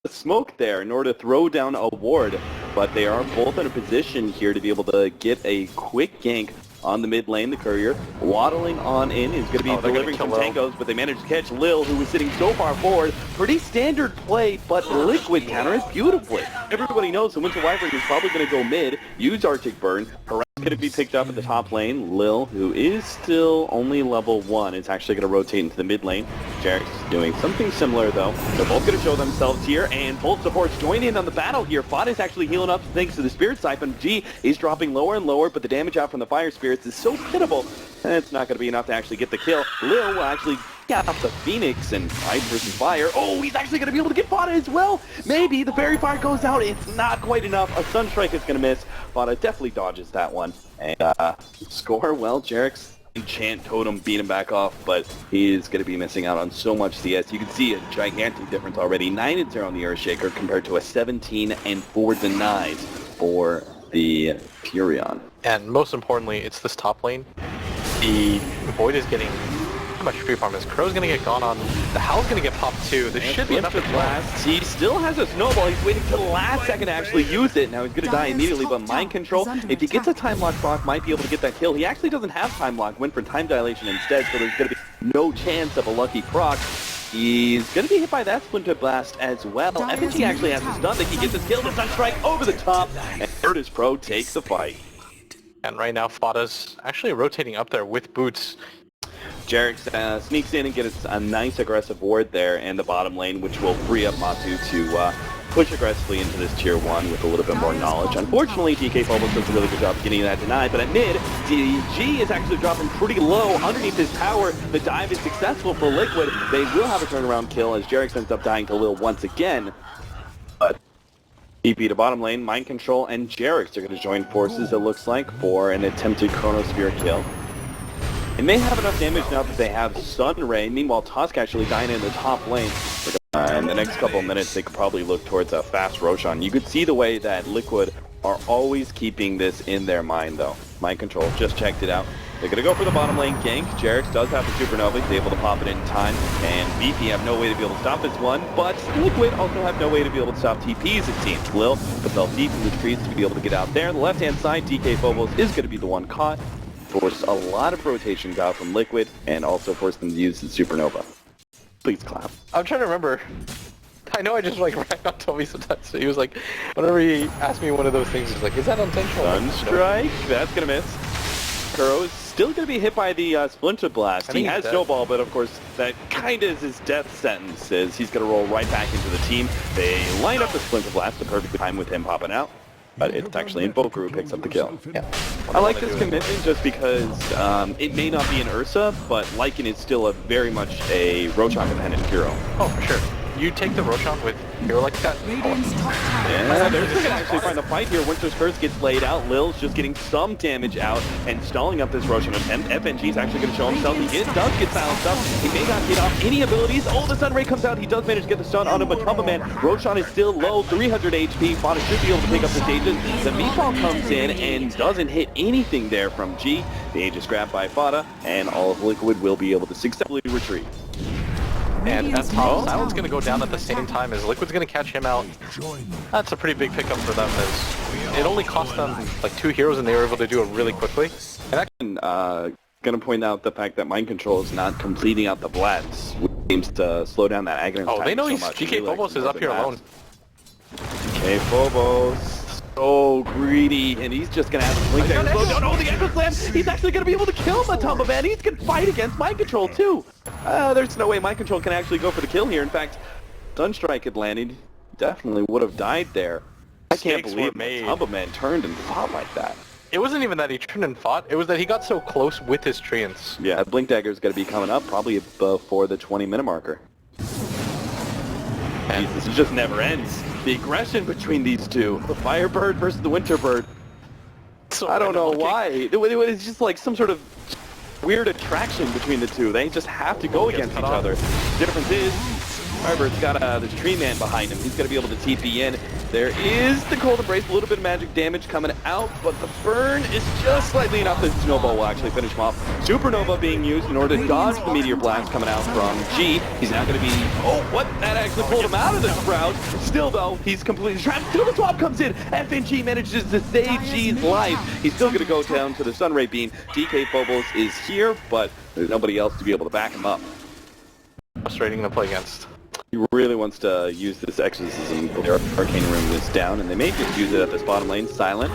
the smoke there in order to throw down a ward, but they are both in a position here to be able to get a quick gank on the mid lane. The courier waddling on in is going to be delivering some tangos, but they managed to catch Lil, who was sitting so far forward. Pretty standard play, but Liquid counters beautifully. Everybody knows the Winter Wyvern is probably going to go mid, use Arctic Burn. Going to be picked up at the top lane. Lil, who is still only level 1, is actually going to rotate into the mid lane. Jarek's doing something similar, though. They're both going to show themselves here, and both supports join in on the battle here. Fod is actually healing up thanks to the Spirit Siphon. G is dropping lower and lower, but the damage out from the Fire Spirits is so pitiful, and it's not going to be enough to actually get the kill. Lil will actually get out the Phoenix and Ice versus Fire. Oh, he's actually going to be able to get Fada as well. Maybe the Fairy Fire goes out. It's not quite enough. A Sunstrike is going to miss. Fada definitely dodges that one. And score, well, Jarek's Enchant Totem beat him back off, but he is going to be missing out on so much CS. You can see a gigantic difference already. 9-0 on the Earthshaker compared to a 17-4 denies for the Furion. And most importantly, it's this top lane. The Void is getting too much free farm. This Crow's gonna get gone on. The Howl's gonna get popped too. This should be enough to blast. He still has a snowball. He's waiting till the last second to actually use it. Now he's gonna die immediately, but Mind Control, if he gets a Time Lock proc, might be able to get that kill. He actually doesn't have Time Lock, went for Time Dilation instead, so there's gonna be no chance of a lucky proc. He's going to be hit by that Splinter Blast as well. FNG actually has a stun that he gets his kill. The Sunstrike over the top, and Virtus Pro takes the fight. And right now, Fada's actually rotating up there with boots. Jarek sneaks in and gets a nice aggressive ward there in the bottom lane, which will free up Matu to push aggressively into this tier 1 with a little bit more knowledge. Unfortunately, DK Phobos does a really good job of getting that denied, but at mid, DG is actually dropping pretty low underneath his tower. The dive is successful for Liquid. They will have a turnaround kill as Jarek ends up dying to Lil once again. But EP to bottom lane, Mind Control, and Jarek are going to join forces, it looks like, for an attempted Chronosphere kill. They may have enough damage now that they have Sun Ray. Meanwhile, Tusk actually dying in the top lane. In the next couple of minutes, they could probably look towards a fast Roshan. You could see the way that Liquid are always keeping this in their mind, though. Mind Control just checked it out. They're going to go for the bottom lane gank. Jarek does have the Supernova. He's able to pop it in time. And BP have no way to be able to stop this one. But Liquid also have no way to be able to stop TPs, it seems. Lil puts himself deep in the trees to be able to get out there. The left-hand side, DK Phobos is going to be the one caught. Forced a lot of rotations out from Liquid, and also forced them to use the Supernova. Please clap. I'm trying to remember. I know I just like Ragnar told me sometimes. So he was like, whenever he asked me one of those things, he's like, is that intentional? Sunstrike, that's gonna miss. Kuro's still gonna be hit by the Splinter Blast. He has Snowball, but of course that kind of is his death sentence, as he's gonna roll right back into the team. They line up the Splinter Blast, the perfect time with him popping out. But it's actually Invoker who picks up the kill. Yeah. I like this commitment just because it may not be an Ursa, but Lycan is still a very much a Roshan-dependent hero. Oh, for sure. You take the Roshan with a hero like that. Yeah, they're just gonna actually find the fight here. Winter's Curse gets laid out. Lil's just getting some damage out and stalling up this Roshan attempt. FNG's actually gonna show himself. He does get silenced up. He may not get off any abilities. Oh, the Sun Ray comes out. He does manage to get the stun on him, but Tumba Man, Roshan is still low, 300 HP. Fada should be able to pick up the stages. The meatball comes in and doesn't hit anything there from G. The Aegis grabbed by Fada, and all of Liquid will be able to successfully retreat. And at top, Silent's going to go down at the same time as Liquid's going to catch him out. That's a pretty big pickup for them, as it only cost them like 2 heroes and they were able to do it really quickly. And going to point out the fact that Mind Control is not completing out the blats, which seems to slow down that Aghanim time. Oh, they know so he's much. GK Phobos is up here alone. GK Phobos. So greedy, and he's just gonna have to blink there. No, the Echo Slam! He's actually gonna be able to kill Matumba Man. He's gonna fight against Mind Control too. There's no way Mind Control can actually go for the kill here. In fact, Sunstrike had landed, definitely would have died there. I can't believe Matumba Man turned and fought like that. It wasn't even that he turned and fought, it was that he got so close with his treants. Yeah, Blink Dagger's gonna be coming up probably before the 20-minute marker. And this just never ends. The aggression between these two, the Firebird versus the Winterbird. So I don't know why. It's just like some sort of weird attraction between the two. They just have to go against each other. The difference is, However, it's got this tree man behind him. He's going to be able to TP in. There is the cold embrace, a little bit of magic damage coming out, but the burn is just slightly enough that Snowball will actually finish him off. Supernova being used in order to dodge the meteor blast coming out from G. He's now going to be, oh, what? That actually pulled him out of the Sprout. Still though, he's completely trapped until the swap comes in. FNG manages to save G's life. He's still going to go down to the Sunray Beam. DK Phobos is here, but there's nobody else to be able to back him up. Frustrating to play against. He really wants to use this exorcism. Their arcane room is down, and they may just use it at this bottom lane. Silent.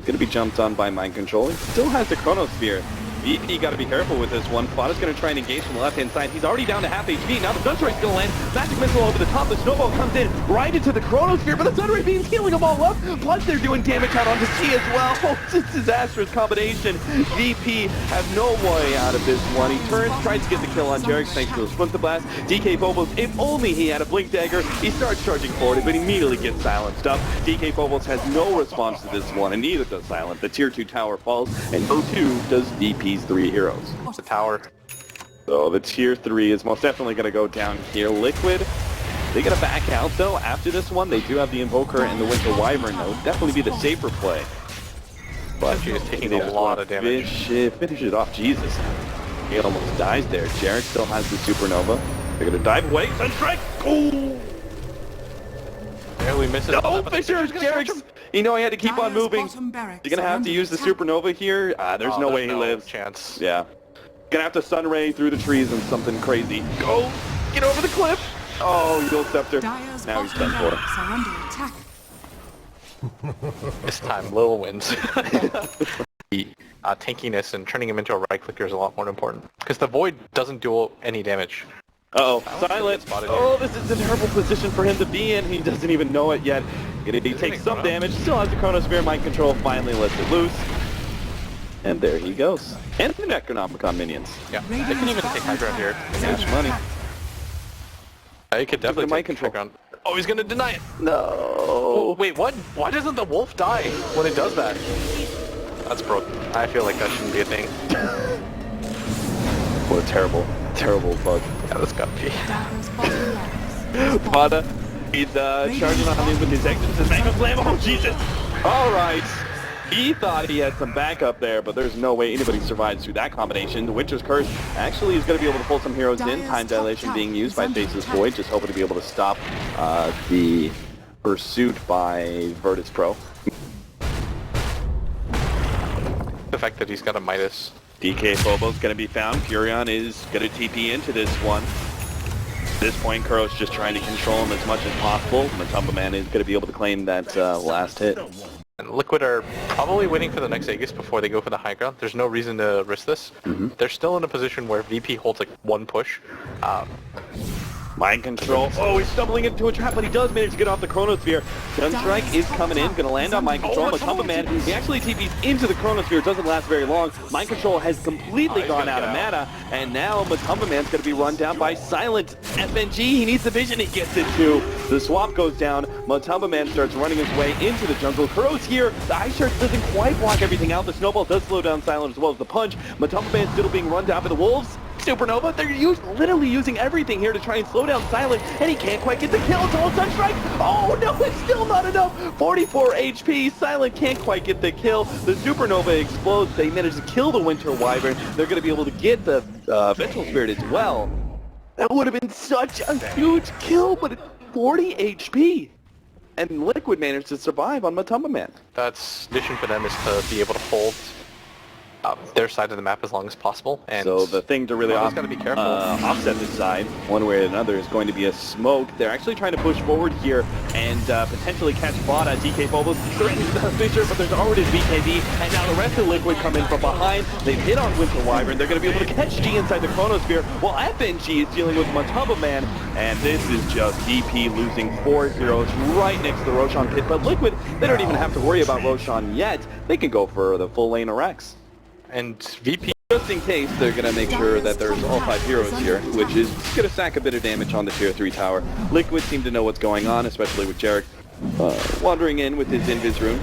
Gonna be jumped on by mind control. He still has the Chronosphere. VP got to be careful with this one. Fada's going to try and engage from the left-hand side. He's already down to half HP. Now the Sunstrike's going to land. Magic Missile over the top. The Snowball comes in right into the Chronosphere, but the Sunray Beam's healing them all up. Plus they're doing damage out onto C as well. Oh, it's a disastrous combination. VP have no way out of this one. He turns, tries to get the kill on Jarek thanks to the Splinter Blast. DK Phobos, if only he had a Blink Dagger, he starts charging forward, but immediately gets silenced up. DK Phobos has no response to this one, and neither does Silent. The tier 2 tower falls, and so too does VP's 3 heroes. The tower. So the tier 3 is most definitely going to go down here. Liquid, they got to back out though. After this one, they do have the Invoker and the Winter Wyvern, though. Definitely be the safer play. But she is taking a lot of damage. Finish it off, Jesus. He almost dies there. Jarek still has the Supernova. They're going to dive away. Sunstrike! Oh! Barely misses. No, Fisher! Jarek's... You know, he had to keep on moving. You're going to have to use the Supernova here. There's no way he lives. Chance. Yeah. Gonna have to Sunray through the trees and something crazy. Go! Get over the cliff! Oh, Eagle Scepter. Now he's done for. This time, Lil wins. The tankiness and turning him into a right clicker is a lot more important. Because the Void doesn't do any damage. Uh-oh, Silent. Oh, this is a terrible position for him to be in. He doesn't even know it yet. He takes some damage, still has the Chronosphere. Mind Control finally lets it loose. And there he goes. And the Necronomicon minions. Yeah, they can even take high ground here. Cash money. He could definitely mind take control. high ground. Oh, he's gonna deny it. No. Oh, wait, what? Why doesn't the wolf die when it does that? That's broke. I feel like that shouldn't be a thing. What a terrible, terrible bug. Yeah, that's gotta be. Fada, he's charging on him with his exit. Mango Slam. Oh, Jesus. All right. He thought he had some backup there, but there's no way anybody survives through that combination. The Witcher's Curse actually is going to be able to pull some heroes in. Time Dilation being used by Faceless Void, just hoping to be able to stop the pursuit by Virtus Pro. The fact that he's got a Midas. DK Phobos going to be found. Furion is going to TP into this one. At this point, Kuro's just trying to control him as much as possible. Matumba Man is going to be able to claim that last hit. And Liquid are probably waiting for the next Aegis before they go for the high ground. There's no reason to risk this. They're still in a position where VP holds like one push. Mind Control. Oh, he's stumbling into a trap, but he does manage to get off the Chronosphere. Sunstrike is coming in, going to land on Mind Control. Matumba Man, he actually TPs into the Chronosphere. It doesn't last very long. Mind Control has completely gone out of mana, and now Matumba Man's going to be run down by Silent. FNG, he needs the vision, he gets it too. The swap goes down. Matumba Man starts running his way into the jungle. Kuro's here. The Ice Shark doesn't quite block everything out. The Snowball does slow down Silent as well as the punch. Matumba Man still being run down by the Wolves. Supernova, they're literally using everything here to try and slow down Silent, and he can't quite get the kill. It's all Sunstrike. Oh no, it's still not enough. 44 HP. Silent can't quite get the kill. The Supernova explodes. They manage to kill the Winter Wyvern. They're going to be able to get the Vengeful Spirit as well. That would have been such a huge kill, but it's 40 HP. And Liquid managed to survive on Matumba Man. That's mission for them is to be able to hold their side of the map as long as possible. And so the thing to really got to be careful. offset this side, one way or another, is going to be a smoke. They're actually trying to push forward here and potentially catch Fada. DK Phobos threatens the Fisher, but there's already BKB, and now the rest of Liquid come in from behind. They've hit on Winter Wyvern. They're going to be able to catch G inside the Chronosphere, while FNG is dealing with Matumba Man, and this is just DP losing 4 heroes right next to the Roshan pit. But Liquid, they don't even have to worry about Roshan yet. They can go for the full lane of Rex. And VP, just in case, they're going to make sure that there's all 5 heroes here, which is going to stack a bit of damage on the tier 3 tower. Liquid seem to know what's going on, especially with Jarek wandering in with his Invis rune.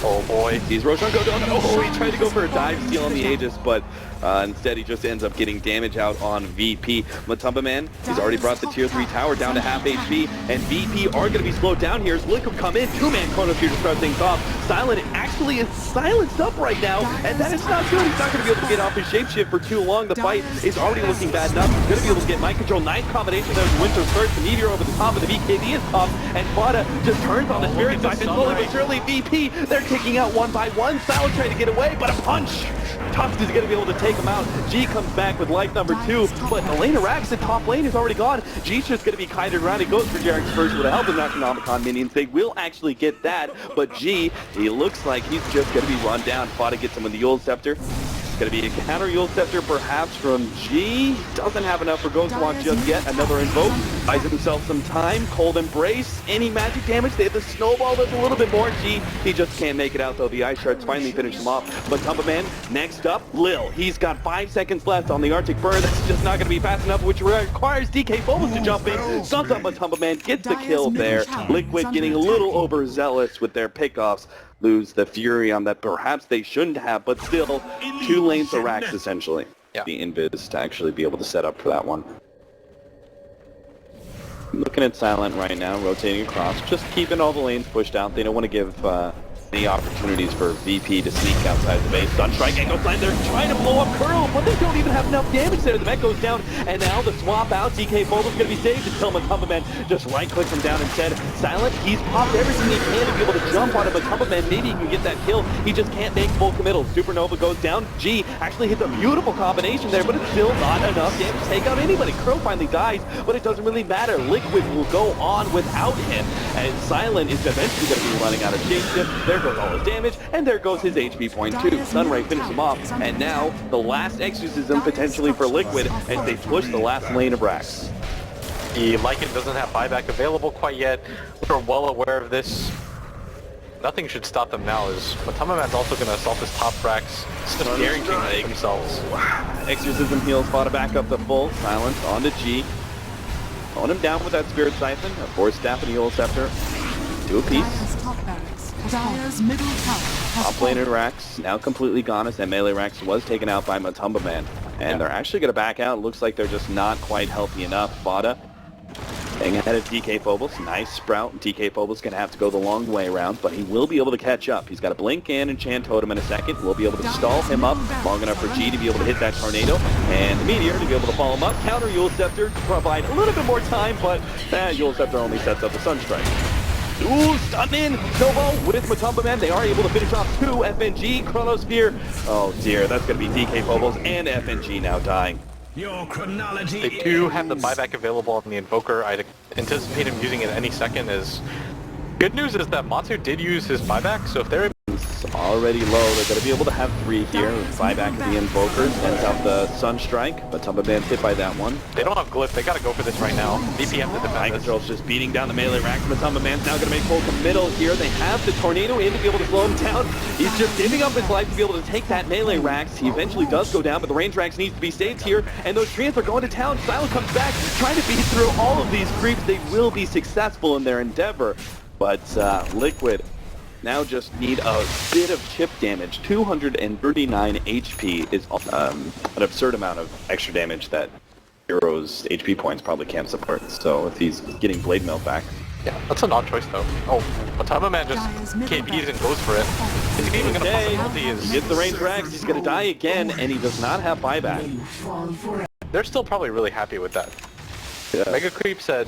oh boy. He's Roshan go down. Oh, he tried to go for a dive steal on the Aegis, but Instead, he just ends up getting damage out on VP. Matumba Man, he's already brought the tier 3 tower down to half HP, and VP are going to be slowed down here as Liquid come in. Two-man Chrono Trigger to start things off. Silent actually is silenced up right now, and that is not good. He's not going to be able to get off his shapeshift for too long. The fight is already looking bad enough. He's going to be able to get mind control. Nice combination there with Winter's Curse. The Meteor over the top of the BKB is up, and Vada just turns on the Spirit Siphon. Slowly but surely, VP, they're kicking out one by one. Silent trying to get away, but a punch. Tusk is going to be able to take him out. G comes back with life number 2, but Elena Rax in top lane is already gone. G's just going to be kited around. He goes for Jarek's first with the help of the Necronomicon minions. They will actually get that, but G, he looks like he's just going to be run down. Vada gets him with the Yule Scepter. Going to be a counter Yule Scepter perhaps from G. Doesn't have enough for Ghostwatch just yet. Another invoke. Buys himself some time. Cold Embrace. Any magic damage? They have the Snowball. There's a little bit more. G, he just can't make it out though. The Ice Shards finally finish him off. But Matumba Man, next up, Lil. He's got 5 seconds left on the Arctic Burn. That's just not going to be fast enough, which requires DK Phobos to jump in. Stunts up Matumba Man. Gets the kill there. Liquid getting a little overzealous with their pickoffs. Lose the fury on that perhaps they shouldn't have, but still 2 lanes of racks essentially. Yeah. The Invis to actually be able to set up for that one. Looking at Silent right now, rotating across, just keeping all the lanes pushed out. They don't want to give any opportunities for VP to sneak outside the base. Sunstrike, Echo Slam, they're trying to blow up Curl, but they don't even have enough damage there. The mech goes down, and now the swap out. DK Phobos going to be saved until Matumba Man just right-click from down instead. Silent, he's popped everything he can to be able to jump on a Matumba Man. Maybe he can get that kill. He just can't make full committal. Supernova goes down. G actually hits a beautiful combination there, but it's still not enough damage to take out anybody. Curl finally dies, but it doesn't really matter. Liquid will go on without him, and Silent is eventually going to be running out of shapeshift. There goes all his damage, and there goes his HP point too. Sunray finishes him off, and now the last exorcism potentially for Liquid as they push the last lane of Rax. The Lycan doesn't have buyback available quite yet. We're well aware of this. Nothing should stop them now, as Matumba Man's also going to assault this top Rax, scaring themselves. Exorcism heals, Vada back up to full. Silence onto G. Throwing him down with that Spirit Siphon, a Force Staff and Yule Scepter. Do a piece. Dire's middle tower Top lane in Rax now completely gone as that melee Rax was taken out by Matumba Man. And they're actually going to back out. Looks like they're just not quite healthy enough. Vada staying ahead of DK Phobos. Nice sprout. DK Phobos going to have to go the long way around, but he will be able to catch up. He's got a Blink and Enchant Totem in a second. We'll be able to stall him up long enough for G to be able to hit that Tornado, and the Meteor to be able to follow him up. Counter Yule Scepter to provide a little bit more time, but Yule Scepter only sets up the Sunstrike. Ooh, stun in! Snowball with Matumba Man. They are able to finish off 2 FNG. Chronosphere. Oh dear, that's going to be DK Phobos and FNG now dying. Your chronology. They do have the buyback available on the Invoker. I'd anticipate him using it any second. Good news is that Matsu did use his buyback, so if they're already low, they're going to be able to have 3 here. Buyback of the Invokers, sends out the Sunstrike, but Matumba Man's hit by that one. They don't have Glyph, they got to go for this right now. VPM to defend Mind this. Control's just beating down the melee Rax. Matumba Man's now going to make full committal here. They have the Tornado in to be able to slow him down. He's just giving up his life to be able to take that melee Rax. He eventually does go down, but the range Rax needs to be saved here, and those treants are going to town. Silent comes back, trying to beat through all of these creeps. They will be successful in their endeavor, but Liquid now just need a bit of chip damage. 239 HP is an absurd amount of extra damage that Hero's HP points probably can't support. So if he's getting Blade Mail back. Yeah, that's an odd choice though. Oh, Matumba Man just KBs and goes for it. Is he even going to possibility He is... gets the range Rax, he's going to die again, and he does not have buyback. They're still probably really happy with that. Yeah. Mega Creep said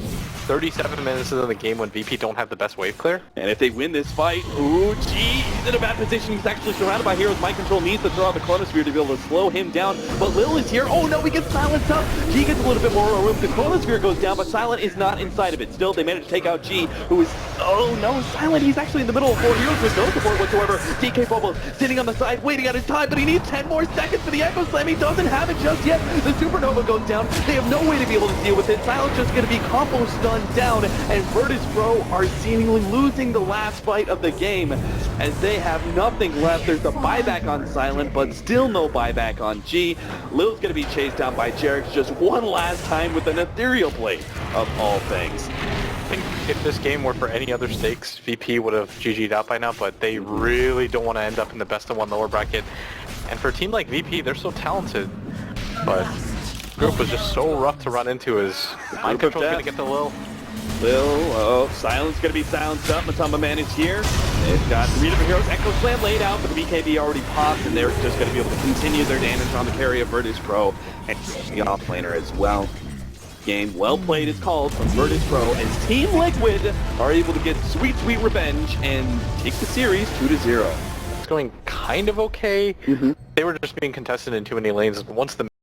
37 minutes into the game when VP don't have the best wave clear. And if they win this fight, ooh, gee, he's in a bad position. He's actually surrounded by heroes. Mind Control needs to throw out the Chronosphere to be able to slow him down. But Lil is here. Oh no, he gets silenced up. G gets a little bit more room. The Chronosphere goes down, but Silent is not inside of it. Still, they manage to take out G, who is, oh no, Silent, he's actually in the middle of 4 heroes with no support whatsoever. DK Phobos sitting on the side, waiting out his time, but he needs 10 more seconds for the Echo Slam. He doesn't have it just yet. The Supernova goes down. They have no way to be able to deal with it. Silent's just going to be combo stunned down, and Virtus Pro are seemingly losing the last fight of the game as they have nothing left. There's a buyback on Silent, but still no buyback on G. Lil's going to be chased down by Jarek's just one last time with an Ethereal Blade, of all things. I think if this game were for any other stakes, VP would have GG'd out by now, but they really don't want to end up in the best of 1 lower bracket. And for a team like VP, they're so talented, but group was just so rough to run into as Mind Control's gonna get the Lil. Silence gonna be silenced up. Matama Man is here. They've got 3 different heroes. Echo Slam laid out, but the BKB already popped, and they're just gonna be able to continue their damage on the carry of Virtus Pro and the offlaner as well. Game well played is called from Virtus Pro as Team Liquid are able to get sweet revenge and take the series 2-0. It's going kind of okay. They were just being contested in too many lanes. Once the